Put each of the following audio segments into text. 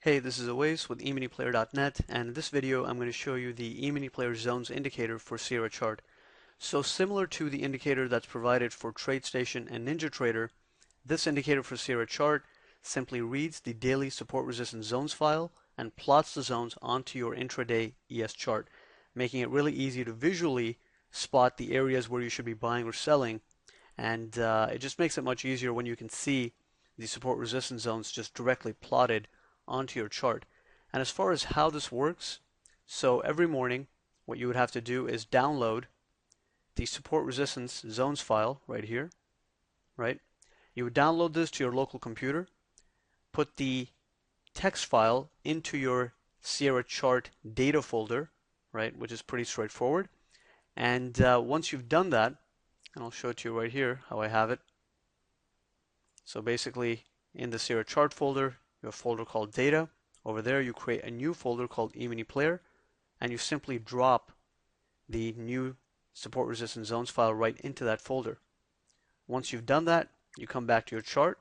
Hey, this is Awais with EMiniPlayer.net, and in this video I'm going to show you the EMiniPlayer Zones indicator for Sierra chart. So similar to the indicator that's provided for TradeStation and NinjaTrader, this indicator for Sierra chart simply reads the daily support resistance zones file and plots the zones onto your intraday ES chart, making it really easy to visually spot the areas where you should be buying or selling, and it just makes it much easier when you can see the support resistance zones just directly plotted onto your chart. And as far as how this works, so every morning what you would have to do is download the support resistance zones file right here, right? You would download this to your local computer, put the text file into your Sierra chart data folder, right, which is pretty straightforward. And once you've done that, and I'll show it to you right here how I have it. So basically in the Sierra chart folder, you have a folder called data. Over there you create a new folder called EMiniPlayer, and you simply drop the new support resistance zones file right into that folder. Once you've done that, you come back to your chart,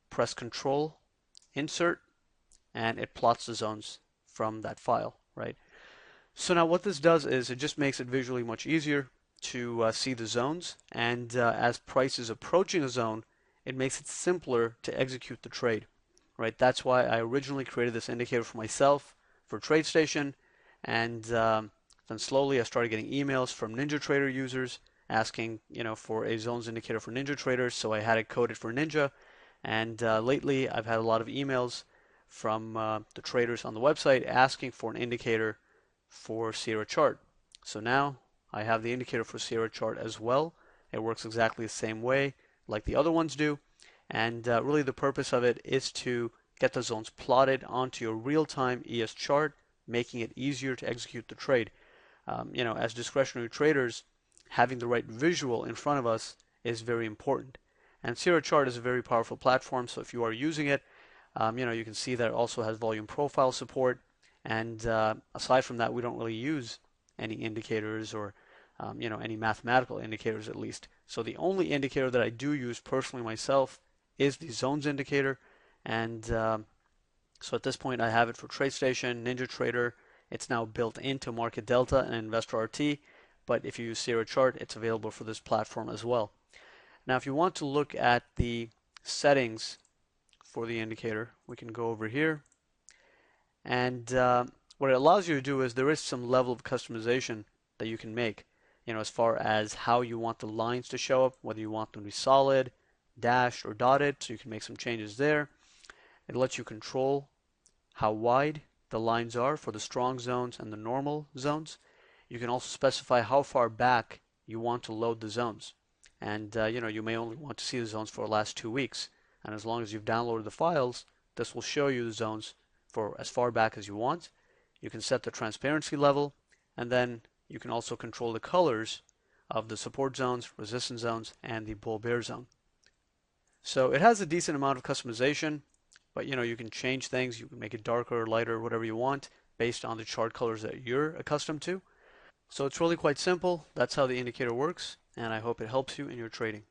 press Control, Insert, and it plots the zones from that file, right? So now what this does is it just makes it visually much easier to see the zones, and as price is approaching a zone, it makes it simpler to execute the trade, right? That's why I originally created this indicator for myself for TradeStation, and then slowly I started getting emails from NinjaTrader users asking, for a zones indicator for NinjaTrader, so I had it coded for Ninja, and lately I've had a lot of emails from the traders on the website asking for an indicator for Sierra chart. So now I have the indicator for Sierra chart as well. It works exactly the same way like the other ones do, and really the purpose of it is to get the zones plotted onto your real-time ES chart, making it easier to execute the trade. As discretionary traders, having the right visual in front of us is very important. And Sierra chart is a very powerful platform, so if you are using it, you can see that it also has volume profile support. And aside from that, we don't really use any indicators or any mathematical indicators at least. So the only indicator that I do use personally myself is the zones indicator, and so at this point I have it for TradeStation, NinjaTrader. It's now built into Market Delta and Investor RT, but if you use Sierra chart, it's available for this platform as well. Now, if you want to look at the settings for the indicator, we can go over here, and what it allows you to do is there is some level of customization that you can make, as far as how you want the lines to show up, whether you want them to be solid, dashed, or dotted, so you can make some changes there. It lets you control how wide the lines are for the strong zones and the normal zones. You can also specify how far back you want to load the zones. And you may only want to see the zones for the last 2 weeks. And as long as you've downloaded the files, this will show you the zones for as far back as you want. You can set the transparency level, and then you can also control the colors of the support zones, resistance zones, and the bull bear zone. So it has a decent amount of customization, but you can change things. You can make it darker or lighter, whatever you want, based on the chart colors that you're accustomed to. So it's really quite simple. That's how the indicator works, and I hope it helps you in your trading.